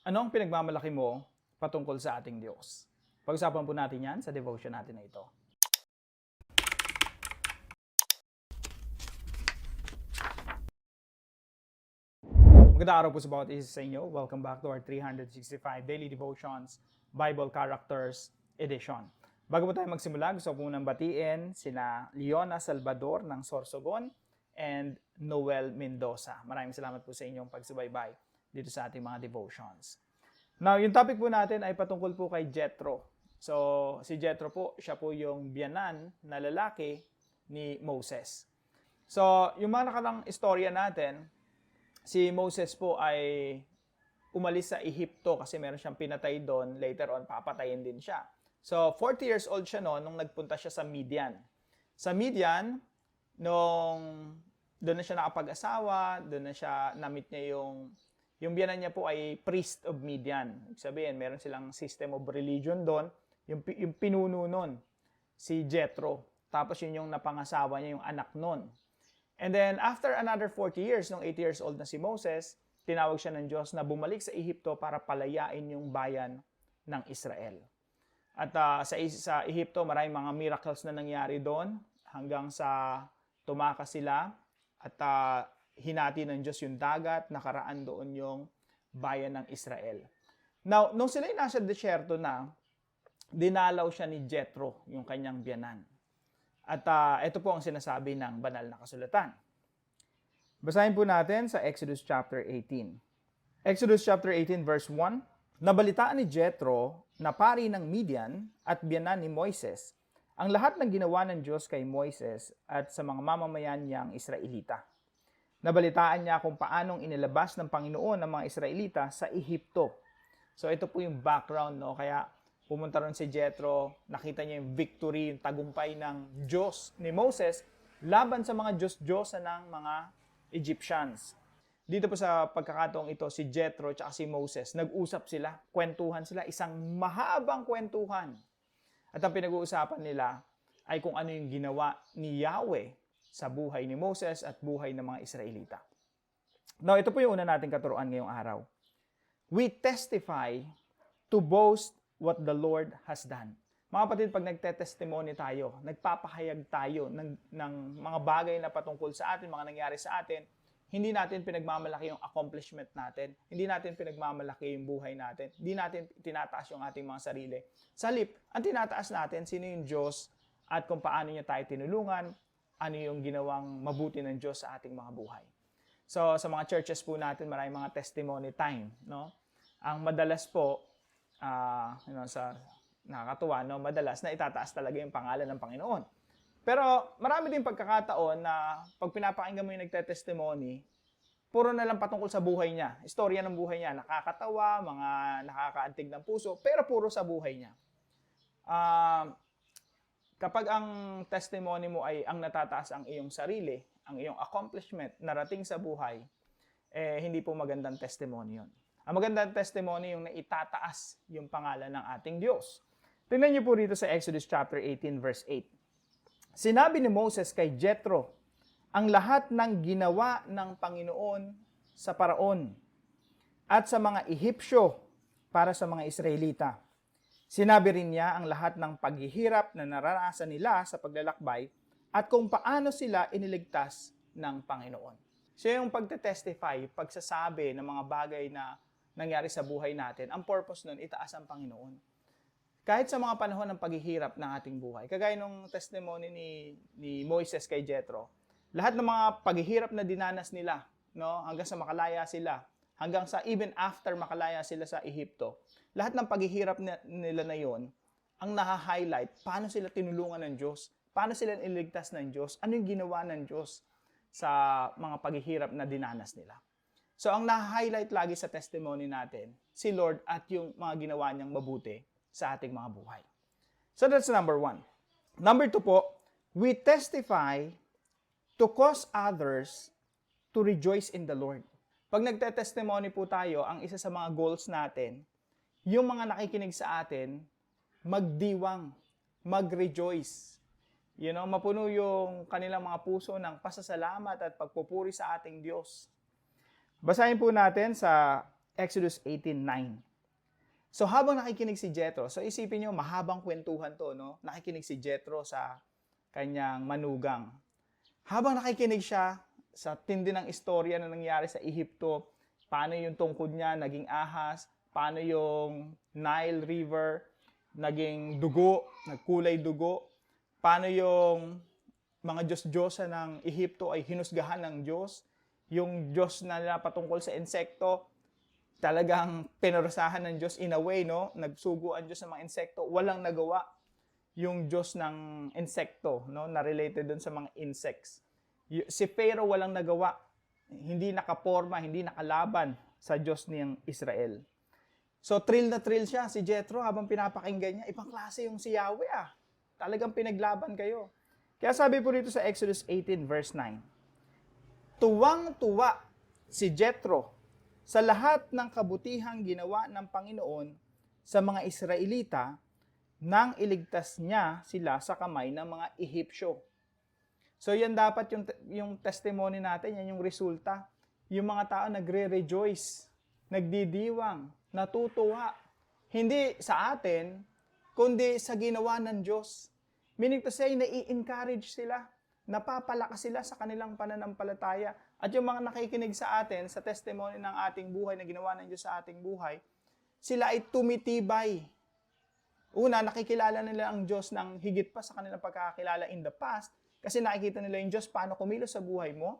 Ano ang pinagmamalaki mo patungkol sa ating Diyos? Pag-usapan po natin yan sa devotion natin na ito. Magandang araw po sa bawat isa sa inyo. Welcome back to our 365 Daily Devotions Bible Characters Edition. Bago po tayo magsimula, gusto ko munang batiin sina Leona Salvador ng Sorsogon and Noel Mendoza. Maraming salamat po sa inyong pagsubaybay dito sa ating mga devotions. Now, yung topic po natin ay patungkol po kay Jethro. So, si Jethro po, siya po yung biyanan na lalaki ni Moses. So, yung mga nakarang istorya natin, si Moses po ay umalis sa Ehipto kasi meron siyang pinatay doon. Later on, papatayin din siya. So, 40 years old siya noon nung nagpunta siya sa Midian. Sa Midian, doon na siya nakapag-asawa, doon na siya, namit niya yung biyanan niya po ay priest of Midian. Ibig sabihin, meron silang system of religion doon. Yung pinuno nun, si Jethro. Tapos yun yung napangasawa niya, yung anak nun. And then, after another 40 years, nung 80 years old na si Moses, tinawag siya ng Diyos na bumalik sa Ehipto para palayain yung bayan ng Israel. At sa Ehipto, maraming mga miracles na nangyari doon hanggang sa tumakas sila at hinati ng Diyos yung dagat, nakaraan doon yung bayan ng Israel. Now, nung sila nasa desyerto na, dinalaw siya ni Jethro, yung kanyang biyanan. At ito po ang sinasabi ng banal na kasulatan. Basahin po natin sa Exodus chapter 18. Exodus chapter 18 verse 1, nabalitaan ni Jethro na pari ng Midian at biyanan ni Moises ang lahat ng ginawa ng Diyos kay Moises at sa mga mamamayan niyang Israelita. Nabalitaan niya kung paanong inilabas ng Panginoon ng mga Israelita sa Ehipto. So ito po yung background, no? Kaya pumunta ron si Jethro, nakita niya yung victory, yung tagumpay ng Diyos ni Moses laban sa mga Diyos-Diyosa ng mga Egyptians. Dito po sa pagkakataong ito, si Jethro at si Moses, nag-usap sila, kwentuhan sila, isang mahabang kwentuhan. At ang pinag-uusapan nila ay kung ano yung ginawa ni Yahweh sa buhay ni Moses at buhay ng mga Israelita. Now, ito po yung una nating katuruan ngayong araw. We testify to boast what the Lord has done. Mga kapatid, pag nagte-testimony tayo, nagpapahayag tayo ng mga bagay na patungkol sa atin, mga nangyari sa atin, hindi natin pinagmamalaki yung accomplishment natin, hindi natin pinagmamalaki yung buhay natin, hindi natin tinataas yung ating mga sarili. Sa halip, ang tinataas natin, sino yung Diyos at kung paano niya tayo tinulungan, ano yung ginawang mabuti ng Diyos sa ating mga buhay. So, sa mga churches po natin, maraming mga testimony time, no? Ang madalas po, sa nakakatuwa, no? Madalas na itataas talaga yung pangalan ng Panginoon. Pero marami din pagkakataon na pag pinapakinggan mo yung nagte-testimony, puro na lang patungkol sa buhay niya. Istorya ng buhay niya, nakakatawa, mga nakakaantig ng puso, pero puro sa buhay niya. Kapag ang testimony mo ay ang natataas ang iyong sarili, ang iyong accomplishment, narating sa buhay, hindi po magandang testimony yun. Ang magandang testimony yung naitataas yung pangalan ng ating Diyos. Tingnan niyo po rito sa Exodus chapter 18 verse 8. Sinabi ni Moses kay Jethro ang lahat ng ginawa ng Panginoon sa Paraon at sa mga Ehipsyo para sa mga Israelita. Sinabi rin niya ang lahat ng paghihirap na naranasan nila sa paglalakbay at kung paano sila iniligtas ng Panginoon. So yung pagte-testify, pagsasabi ng mga bagay na nangyari sa buhay natin, ang purpose nun, itaas ang Panginoon. Kahit sa mga panahon ng paghihirap ng ating buhay, kagaya nung testimony ni Moises kay Jethro, lahat ng mga paghihirap na dinanas nila, no, hanggang sa makalaya sila, hanggang sa even after makalaya sila sa Ehipto, lahat ng paghihirap nila na yon, ang naha-highlight, paano sila tinulungan ng Diyos, paano sila iniligtas ng Diyos, ano yung ginawa ng Diyos sa mga paghihirap na dinanas nila. So ang naha-highlight lagi sa testimony natin, si Lord at yung mga ginawa niyang mabuti sa ating mga buhay. So that's number 1. Number 2 po, we testify to cause others to rejoice in the Lord. Pag nagte-testimony po tayo, ang isa sa mga goals natin, yung mga nakikinig sa atin, magdiwang, mag-rejoice. Mapuno yung kanilang mga puso ng pasasalamat at pagpupuri sa ating Diyos. Basahin po natin sa Exodus 18:9. So habang nakikinig si Jethro, so isipin nyo, mahabang kwentuhan to, no? Nakikinig si Jethro sa kanyang manugang. Habang nakikinig siya sa tindi ng istorya na nangyari sa Ehipto, paano yung tungkod niya naging ahas, paano yung Nile River naging dugo, nagkulay dugo, paano yung mga Diyos-Diyosa ng Ehipto ay hinusgahan ng Diyos, yung Diyos na nila patungkol sa insekto, talagang pinarusahan ng Diyos in a way, no? Nagsugo ang Diyos ng mga insekto, walang nagawa yung Diyos ng insekto, no? Na related dun sa mga insects. Si Pharaoh walang nagawa, hindi nakaporma, hindi nakalaban sa Diyos niyang Israel. So thrill na thrill siya si Jethro habang pinapakinggan niya, ibang klase yung si Yahweh ah. Talagang pinaglaban kayo. Kaya sabi po dito sa Exodus 18 verse 9, tuwang-tuwa si Jethro sa lahat ng kabutihang ginawa ng Panginoon sa mga Israelita nang iligtas niya sila sa kamay ng mga Ehipsyo. So yan dapat yung testimony natin, yan yung resulta. Yung mga tao nagre-rejoice, nagdidiwang, natutuwa. Hindi sa atin, kundi sa ginawa ng Diyos. Meaning to say, nai-encourage sila, napapalakas sila sa kanilang pananampalataya. At yung mga nakikinig sa atin, sa testimony ng ating buhay na ginawa ng Diyos sa ating buhay, sila ay tumitibay. Una, nakikilala nila ang Diyos ng higit pa sa kanilang pagkakakilala in the past, kasi nakikita nila yung Diyos paano kumilos sa buhay mo.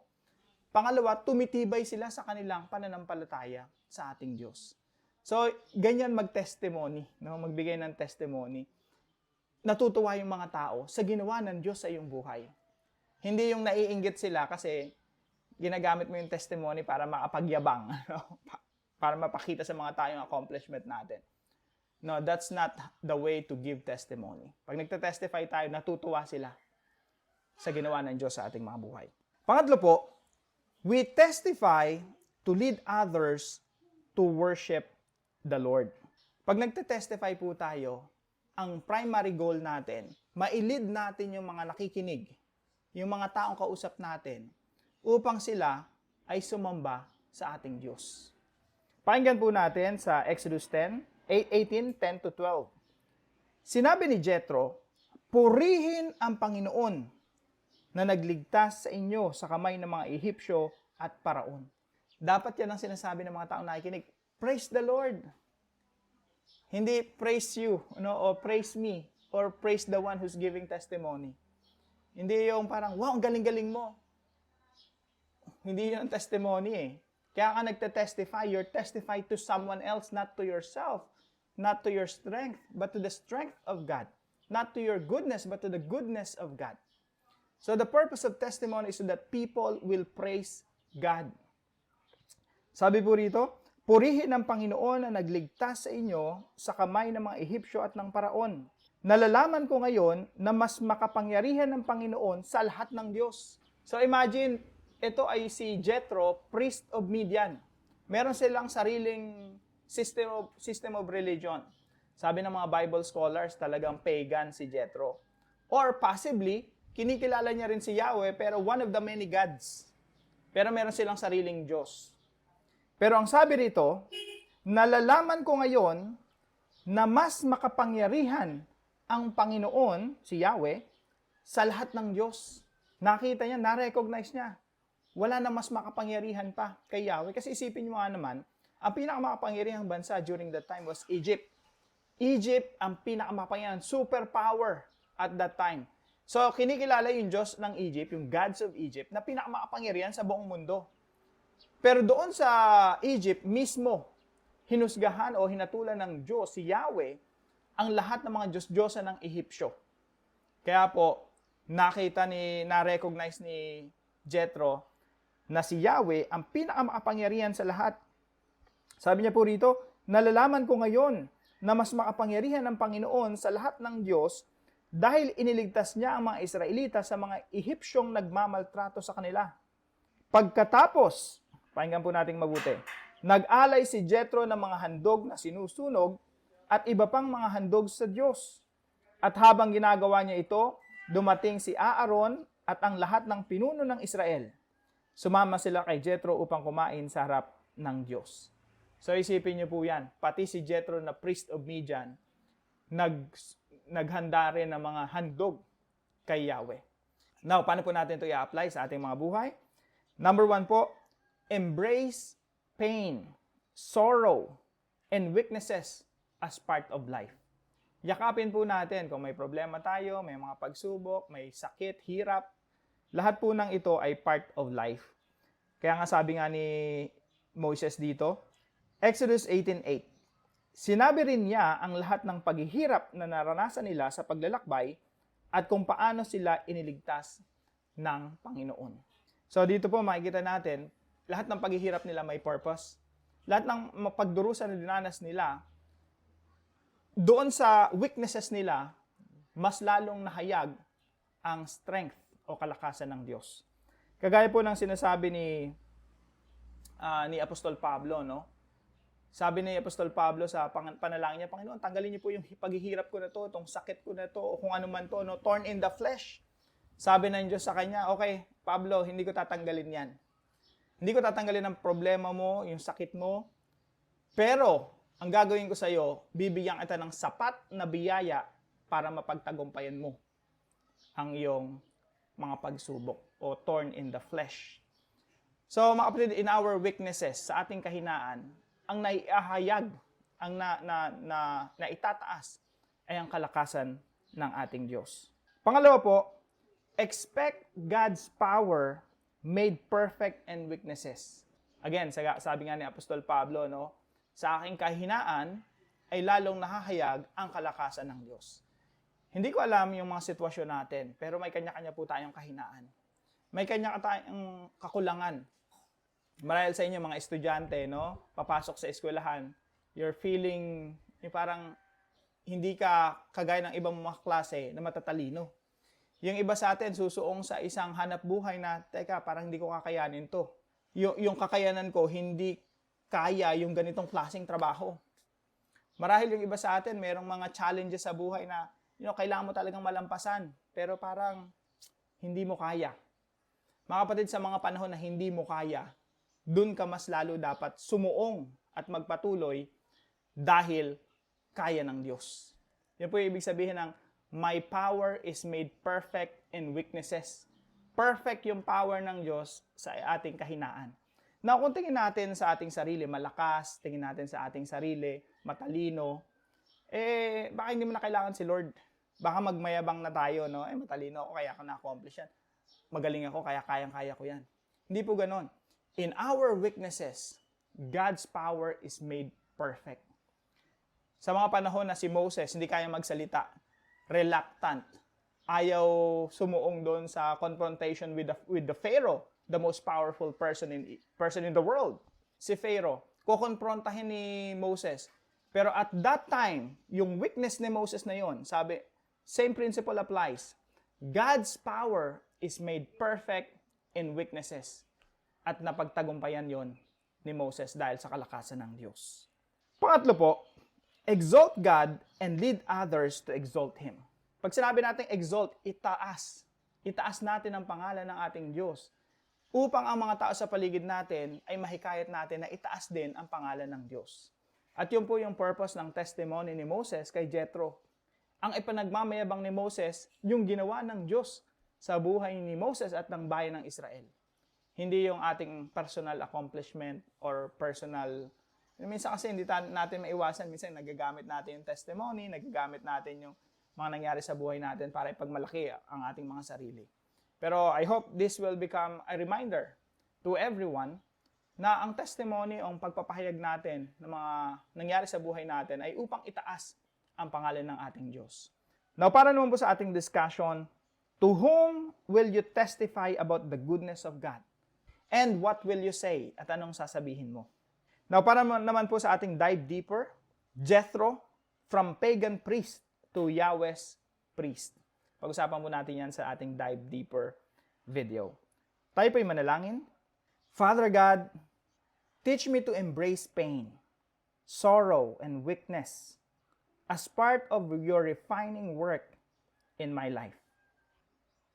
Pangalawa, tumitibay sila sa kanilang pananampalataya sa ating Diyos. So, ganyan mag-testimony, no? Magbigay ng testimony. Natutuwa yung mga tao sa ginawa ng Diyos sa iyong buhay. Hindi yung naiinggit sila kasi ginagamit mo yung testimony para makapagyabang, no? Para mapakita sa mga tao yung accomplishment natin. No, that's not the way to give testimony. Pag nagte-testify tayo, natutuwa sila sa ginawa ng Diyos sa ating mga buhay. Pangatlo po, we testify to lead others to worship the Lord. Pag nagte-testify po tayo, ang primary goal natin, ma-lead natin yung mga nakikinig, yung mga taong kausap natin, upang sila ay sumamba sa ating Diyos. Pakinggan po natin sa Exodus 18:10-12. Sinabi ni Jethro, purihin ang Panginoon na nagligtas sa inyo sa kamay ng mga Ehipsyo at Paraon. Dapat yan ang sinasabi ng mga taong nakikinig. Praise the Lord. Hindi praise you, no, or praise me, or praise the one who's giving testimony. Hindi yung parang, wow, ang galing-galing mo. Hindi yun ang testimony eh. Kaya ka nagte-testify, you're testify to someone else, not to yourself, not to your strength, but to the strength of God. Not to your goodness, but to the goodness of God. So the purpose of testimony is so that people will praise God. Sabi po rito, purihin ang Panginoon na nagligtas sa inyo sa kamay ng mga Ehipsyo at ng Paraon. Nalalaman ko ngayon na mas makapangyarihan ng Panginoon sa lahat ng Diyos. So imagine, ito ay si Jethro, priest of Midian. Meron silang sariling system of religion. Sabi ng mga Bible scholars, talagang pagan si Jethro. Or possibly, kinikilala niya rin si Yahweh, pero one of the many gods. Pero meron silang sariling Diyos. Pero ang sabi rito, nalalaman ko ngayon na mas makapangyarihan ang Panginoon, si Yahweh, sa lahat ng Diyos. Nakita niya, na-recognize niya. Wala na mas makapangyarihan pa kay Yahweh. Kasi isipin niyo nga naman, ang pinakamakapangyarihang bansa during that time was Egypt. Egypt ang pinakamakapangyarihan, superpower at that time. So, kinikilala yung Diyos ng Egypt, yung gods of Egypt, na pinakamakapangyarihan sa buong mundo. Pero doon sa Egypt mismo, hinusgahan o hinatulan ng Diyos, si Yahweh, ang lahat ng mga Diyos-Diyosa ng Ehipsyo. Kaya po, na-recognize ni Jethro na si Yahweh ang pinakamakapangyarihan sa lahat. Sabi niya po rito, nalalaman ko ngayon na mas makapangyarihan ng Panginoon sa lahat ng Diyos dahil iniligtas niya ang mga Israelita sa mga Ehipsyong nagmamaltrato sa kanila. Pagkatapos, pakinggan po nating mabuti, nag-alay si Jethro ng mga handog na sinusunog at iba pang mga handog sa Diyos. At habang ginagawa niya ito, dumating si Aaron at ang lahat ng pinuno ng Israel. Sumama sila kay Jethro upang kumain sa harap ng Diyos. So isipin niyo po yan, pati si Jethro na priest of Midian, naghanda rin ng mga handog kay Yahweh. Now, paano po natin ito i-apply sa ating mga buhay? Number 1 po, embrace pain, sorrow, and weaknesses as part of life. Yakapin po natin kung may problema tayo, may mga pagsubok, may sakit, hirap. Lahat po ng ito ay part of life. Kaya nga sabi nga ni Moses dito, Exodus 18:8, sinabi rin niya ang lahat ng paghihirap na naranasan nila sa paglalakbay at kung paano sila iniligtas ng Panginoon. So dito po makikita natin, lahat ng paghihirap nila may purpose. Lahat ng pagdurusa na dinanas nila, doon sa weaknesses nila, mas lalong nahayag ang strength o kalakasan ng Diyos. Kagaya po ng sinasabi ni Apostol Pablo, no? Sabi ni Apostol Pablo sa panalangin niya, Panginoon, tanggalin niyo po yung paghihirap ko na to, itong sakit ko na to, o kung ano man to, no? Torn in the flesh. Sabi ng Diyos sa kanya, okay, Pablo, hindi ko tatanggalin yan. Hindi ko tatanggalin ang problema mo, yung sakit mo, pero ang gagawin ko sa iyo, bibigyan kita ng sapat na biyaya para mapagtagumpayan mo ang iyong mga pagsubok o torn in the flesh. So, mga kapatid, in our weaknesses, sa ating kahinaan, ang naiahayag, ang naitataas ay ang kalakasan ng ating Diyos. Pangalawa po, expect God's power made perfect in weaknesses. Again, sabi nga ni Apostol Pablo, no, sa aking kahinaan ay lalong nahahayag ang kalakasan ng Diyos. Hindi ko alam yung mga sitwasyon natin, pero may kanya-kanya po tayong kahinaan. May kanya tayong kakulangan. Marahil sa inyo mga estudyante, no, papasok sa eskwelahan, you're feeling yung parang hindi ka kagaya ng ibang mga klase na matatalino. Yung iba sa atin susuong sa isang hanap buhay na, teka, parang hindi ko kakayanin to. Yung kakayanan ko, hindi kaya yung ganitong klaseng trabaho. Marahil yung iba sa atin, merong mga challenges sa buhay na, kailangan mo talagang malampasan, pero parang hindi mo kaya. Mga kapatid, sa mga panahon na hindi mo kaya, dun ka mas lalo dapat sumuong at magpatuloy dahil kaya ng Diyos. Yan po yung ibig sabihin ng, my power is made perfect in weaknesses. Perfect yung power ng Diyos sa ating kahinaan. Now, kung tingin natin sa ating sarili, malakas, tingin natin sa ating sarili, matalino, baka hindi mo na kailangan si Lord. Baka magmayabang na tayo, no? Matalino ako, kaya ako na-accomplish yan. Magaling ako, kaya kayang-kaya ko yan. Hindi po ganon. In our weaknesses, God's power is made perfect. Sa mga panahon na si Moses, hindi kaya magsalita, reluctant, ayaw sumuong doon sa confrontation with the Pharaoh, the most powerful person in the world, si Pharaoh. Kukonfrontahin ni Moses. Pero at that time, yung weakness ni Moses na yon, sabi, same principle applies. God's power is made perfect in weaknesses. At napagtagumpayan yon ni Moses dahil sa kalakasan ng Diyos. Pangatlo po, exalt God and lead others to exalt Him. Pag sinabi natin exalt, itaas. Itaas natin ang pangalan ng ating Diyos upang ang mga tao sa paligid natin ay mahikayat natin na itaas din ang pangalan ng Diyos. At yun po yung purpose ng testimony ni Moses kay Jethro. Ang ipanagmamayabang ni Moses, yung ginawa ng Diyos sa buhay ni Moses at ng bayan ng Israel. Hindi yung ating personal accomplishment or personal. Minsan kasi hindi natin maiwasan. Minsan nagagamit natin yung testimony, nagagamit natin yung mga nangyari sa buhay natin para ipagmalaki ang ating mga sarili. Pero I hope this will become a reminder to everyone na ang testimony o ang pagpapahayag natin ng mga nangyari sa buhay natin ay upang itaas ang pangalan ng ating Diyos. Now, para naman po sa ating discussion, to whom will you testify about the goodness of God? And what will you say? At anong sasabihin mo? Now, para naman po sa ating dive deeper, Jethro, from pagan priest to Yahweh's priest. Pag-usapan po natin yan sa ating dive deeper video. Tayo po'y manalangin. Father God, teach me to embrace pain, sorrow, and weakness as part of your refining work in my life.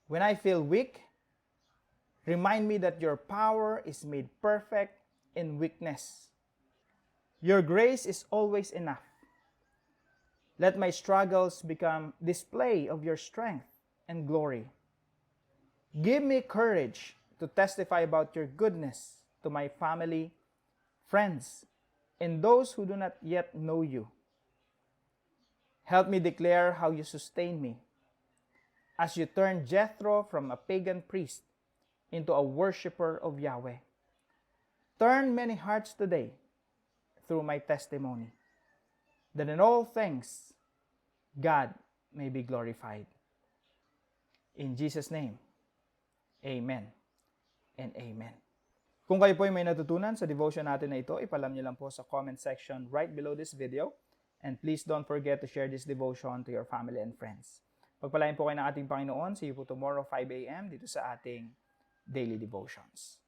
When I feel weak, remind me that your power is made perfect in weakness. Your grace is always enough. Let my struggles become display of your strength and glory. Give me courage to testify about your goodness to my family, friends, and those who do not yet know you. Help me declare how you sustain me as you turn Jethro from a pagan priest into a worshiper of Yahweh. Turn many hearts today through my testimony, that in all things God may be glorified. In Jesus' name, Amen and Amen. Kung kayo po ay may natutunan sa devotion natin na ito, ipalam niyo lang po sa comment section right below this video. And please don't forget to share this devotion to your family and friends. Pagpalain po kayo ng ating Panginoon. See you po tomorrow 5 a.m. dito sa ating Daily Devotions.